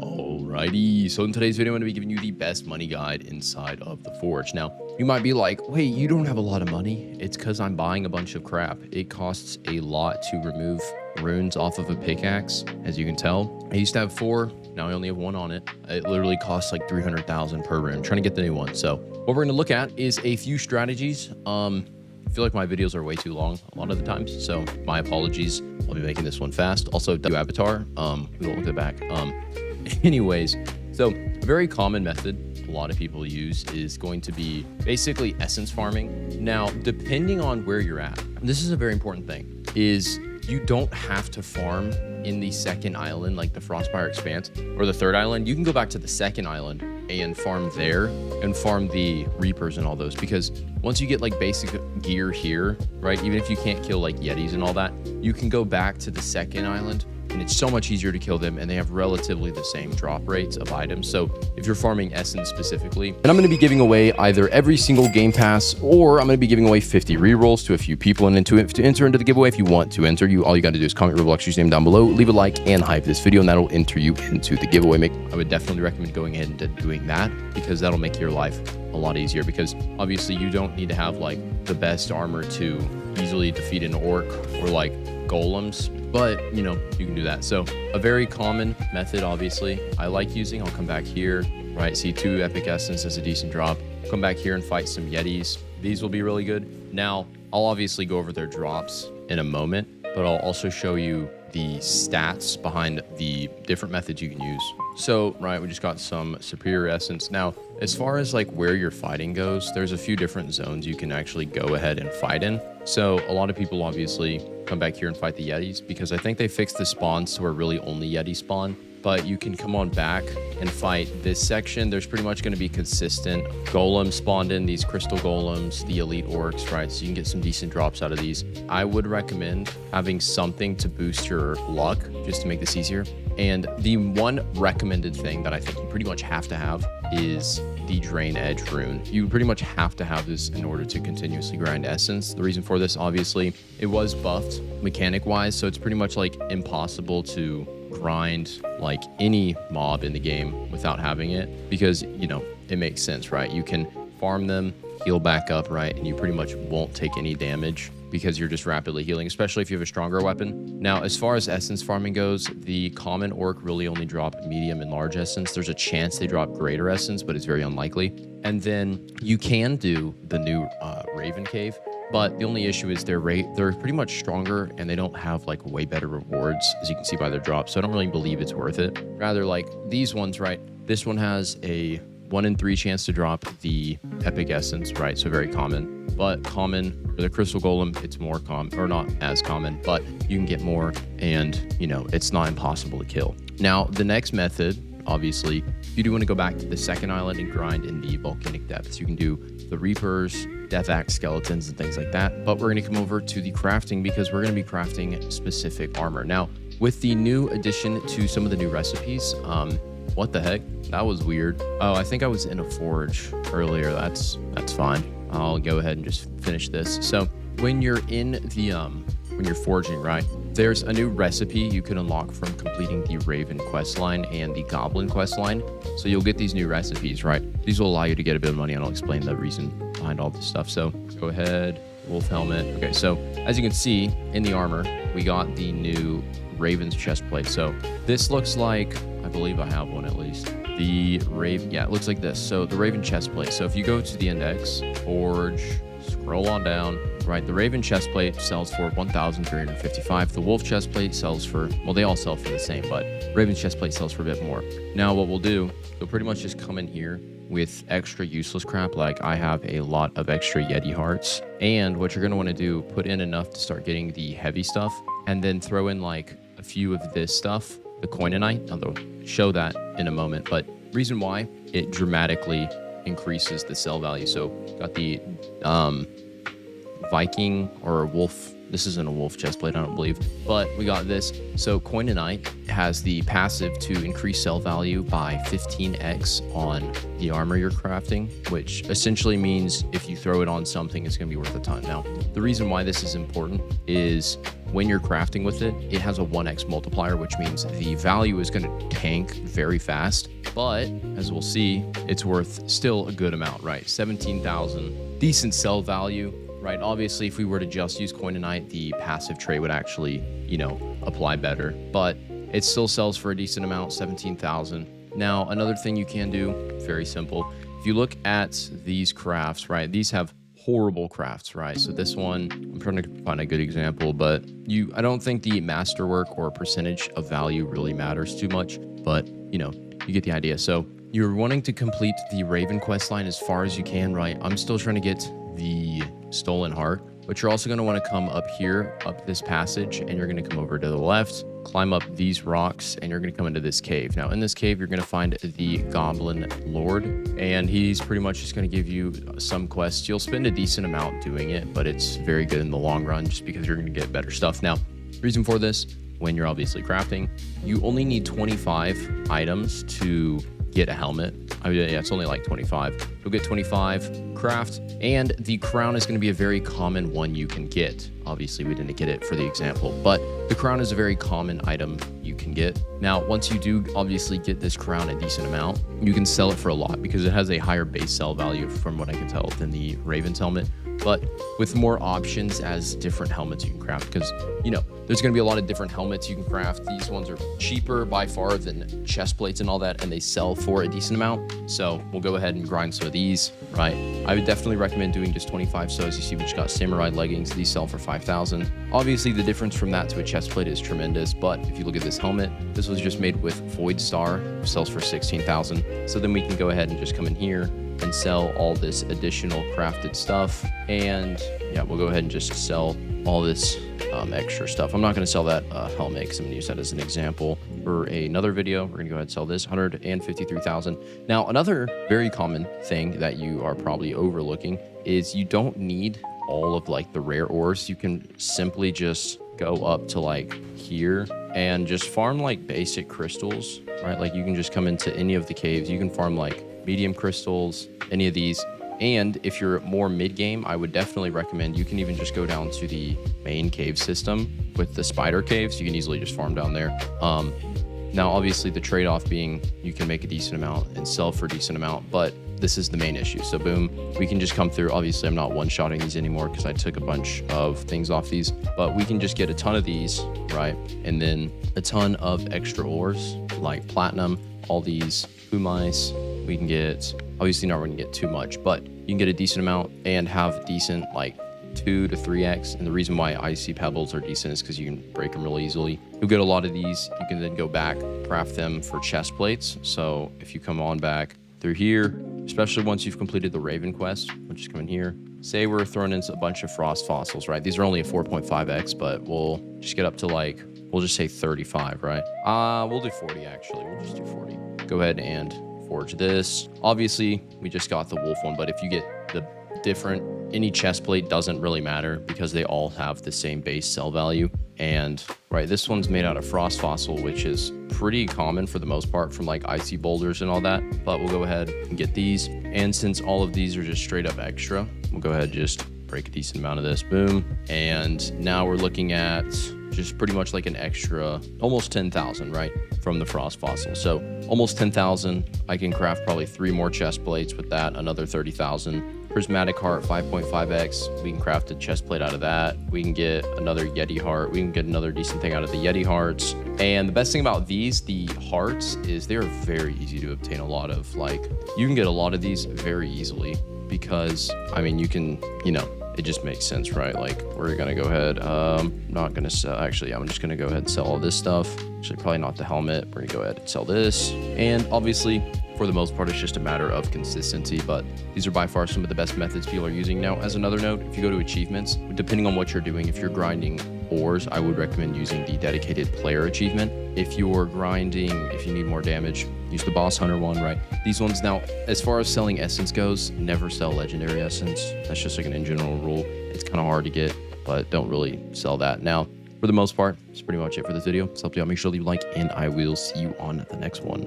Alrighty, so in today's video, I'm going to be giving you the best money guide inside of the Forge. Now, you might be like, wait, you don't have a lot of money. It's because I'm buying a bunch of crap. It costs a lot to remove runes off of a pickaxe, as you can tell. I used to have 4, now I only have 1 on it. It literally costs like 300,000 per rune. I'm trying to get the new one. So what we're going to look at is a few strategies. I feel like my videos are way too long a lot of the times, so my apologies. I'll be making this one fast. Also, do avatar. We don't look at the back. Anyways, so a very common method a lot of people use is going to be basically essence farming. Now, depending on where you're at, this is a very important thing, is you don't have to farm in the second island, like the Frostfire Expanse, or the third island. You can go back to the second island and farm there and farm the Reapers and all those, because once you get like basic gear here, right, even if you can't kill like Yetis and all that, you can go back to the second island and it's so much easier to kill them, and they have relatively the same drop rates of items. So if you're farming essence specifically, and I'm going to be giving away either every single game pass, or I'm going to be giving away 50 rerolls to a few people. And to enter into the giveaway, if you want to enter, all you got to do is comment Roblox username down below, leave a like and hype this video, and that'll enter you into the giveaway. I would definitely recommend going ahead and doing that, because that'll make your life a lot easier, because obviously you don't need to have like the best armor to easily defeat an orc or like golems, but you know, you can do that. So a very common method, obviously, I like using, I'll come back here, right? See 2 epic essence as a decent drop. Come back here and fight some Yetis. These will be really good. Now, I'll obviously go over their drops in a moment, but I'll also show you the stats behind the different methods you can use. So, right, we just got some superior essence. Now, as far as like where your fighting goes, there's a few different zones you can actually go ahead and fight in. So a lot of people obviously come back here and fight the Yetis, because I think they fixed the spawns to where really only Yetis spawn. But you can come on back and fight this section. There's pretty much going to be consistent golems spawned in, these crystal golems, the elite orcs, right? So you can get some decent drops out of these. I would recommend having something to boost your luck, just to make this easier. And the one recommended thing that I think you pretty much have to have is the Drain Edge rune. You pretty much have to have this in order to continuously grind essence. The reason for this, obviously, it was buffed mechanic wise, so it's pretty much like impossible to grind like any mob in the game without having it, because you know, it makes sense, right? You can farm them, heal back up, right, and you pretty much won't take any damage because you're just rapidly healing, especially if you have a stronger weapon. Now, as far as essence farming goes, the common orc really only drop medium and large essence. There's a chance they drop greater essence, but it's very unlikely. And then you can do the new Raven Cave, but the only issue is they're pretty much stronger, and they don't have like way better rewards, as you can see by their drops. So I don't really believe it's worth it. Rather, like these ones, right? This one has a 1 in 3 chance to drop the epic essence, right? So very common. But common for the crystal golem, it's more common, or not as common, but you can get more, and you know, it's not impossible to kill. Now, the next method, obviously, if you do want to go back to the second island and grind in the volcanic depths, you can do the Reapers, Death Axe skeletons, and things like that. But we're going to come over to the crafting, because we're going to be crafting specific armor. Now, with the new addition to some of the new recipes, what the heck? That was weird. Oh, I think I was in a forge earlier. That's fine. I'll go ahead and just finish this. So when you're in the when you're forging, right, there's a new recipe you can unlock from completing the Raven questline and the Goblin questline. So you'll get these new recipes, right? These will allow you to get a bit of money, and I'll explain the reason behind all this stuff. So go ahead, wolf helmet. Okay, so as you can see in the armor, we got the new Raven's chest plate. So this looks like, I believe I have one at least. The Raven, yeah, it looks like this. So the Raven chest plate. So if you go to the index, forge, scroll on down, right, the Raven chest plate sells for 1,355. The wolf chest plate sells for, well, they all sell for the same, but Raven chest plate sells for a bit more. Now what we'll do, you'll pretty much just come in here with extra useless crap. Like I have a lot of extra Yeti hearts, and what you're going to want to do, put in enough to start getting the heavy stuff, and then throw in like a few of this stuff, the coinonite. I'll show that in a moment, but reason why, it dramatically increases the sell value. So got the Viking or wolf This isn't a wolf chestplate, I don't believe, but we got this. So Coinonite has the passive to increase sell value by 15x on the armor you're crafting, which essentially means if you throw it on something, it's going to be worth a ton. Now, the reason why this is important is when you're crafting with it, it has a 1x multiplier, which means the value is going to tank very fast. But as we'll see, it's worth still a good amount, right? 17,000, decent sell value, right? Obviously, if we were to just use Coinonite, the passive trait would actually, apply better, but it still sells for a decent amount, 17,000. Now, another thing you can do, very simple. If you look at these crafts, right? These have horrible crafts, right? So this one, I'm trying to find a good example, but I don't think the masterwork or percentage of value really matters too much, but you get the idea. So you're wanting to complete the Raven quest line as far as you can, right? I'm still trying to get the Stolen Heart, but you're also going to want to come up here, up this passage, and you're going to come over to the left, climb up these rocks, and you're going to come into this cave. Now, in this cave, you're going to find the Goblin Lord, and he's pretty much just going to give you some quests. You'll spend a decent amount doing it, but it's very good in the long run just because you're going to get better stuff. Now, reason for this, when you're obviously crafting, you only need 25 items to get a helmet. It's only like 25. You'll get 25, craft, and the crown is going to be a very common one you can get. Obviously, we didn't get it for the example, but the crown is a very common item you can get. Now, once you do obviously get this crown a decent amount, you can sell it for a lot because it has a higher base sell value from what I can tell than the Raven's helmet, but with more options as different helmets you can craft because, there's going to be a lot of different helmets you can craft. These ones are cheaper by far than chest plates and all that, and they sell for a decent amount. So we'll go ahead and grind some of these, right? I would definitely recommend doing just 25. So as you see, we just got samurai leggings. These sell for 5,000. Obviously, the difference from that to a chest plate is tremendous. But if you look at this helmet, this was just made with Void Star, which sells for 16,000. So then we can go ahead and just come in here and sell all this additional crafted stuff. And yeah, we'll go ahead and just sell all this extra stuff. I'm not going to sell that helmet because I'm going to use that as an example for another video. We're going to go ahead and sell this 153,000. Now, another very common thing that you are probably overlooking is you don't need all of like the rare ores. You can simply just go up to like here and just farm like basic crystals, right? Like you can just come into any of the caves. You can farm like medium crystals, any of these. And if you're more mid-game, I would definitely recommend you can even just go down to the main cave system with the spider caves. You can easily just farm down there. Now, obviously, the trade-off being you can make a decent amount and sell for a decent amount, but this is the main issue. So boom, we can just come through. Obviously, I'm not one-shotting these anymore because I took a bunch of things off these, but we can just get a ton of these, right? And then a ton of extra ores like platinum, all these pumice. We can get, obviously not going to get too much, but you can get a decent amount and have decent like 2 to 3x. And the reason why icy pebbles are decent is because you can break them really easily. You'll get a lot of these. You can then go back, craft them for chest plates. So if you come on back through here, especially once you've completed the Raven quest, we'll just come in here. Say we're throwing in a bunch of frost fossils, right? These are only a 4.5x, but we'll just get up to like, we'll just say 35, right? We'll do 40 actually. We'll just do 40. Go ahead and forge this. Obviously, we just got the wolf one, but if you get the different, any chest plate doesn't really matter because they all have the same base sell value. And right, this one's made out of frost fossil, which is pretty common for the most part from like icy boulders and all that. But we'll go ahead and get these. And since all of these are just straight up extra, we'll go ahead and just break a decent amount of this. Boom. And now we're looking at just pretty much like an extra almost 10,000, right, from the frost fossil. So almost 10,000. I can craft probably 3 more chest plates with that, another 30,000. Prismatic heart 5.5x. We can craft a chest plate out of that. We can get another Yeti heart. We can get another decent thing out of the Yeti hearts. And the best thing about these, the hearts, is they're very easy to obtain a lot of. Like, you can get a lot of these very easily because, I mean, you can, it just makes sense, right? Like, we're gonna go ahead, not gonna sell, actually, I'm just gonna go ahead and sell all this stuff. Actually, probably not the helmet. We're gonna go ahead and sell this. And obviously, for the most part, it's just a matter of consistency, but these are by far some of the best methods people are using. Now, as another note, if you go to achievements, depending on what you're doing, if you're grinding ores, I would recommend using the dedicated player achievement. If you're grinding, if you need more damage, use the boss hunter one, right? These ones, now, as far as selling essence goes, never sell legendary essence. That's just like an in general rule. It's kind of hard to get. but don't really sell that. Now, for the most part, that's pretty much it for this video. So, help you out. Make sure to leave a like, and I will see you on the next one.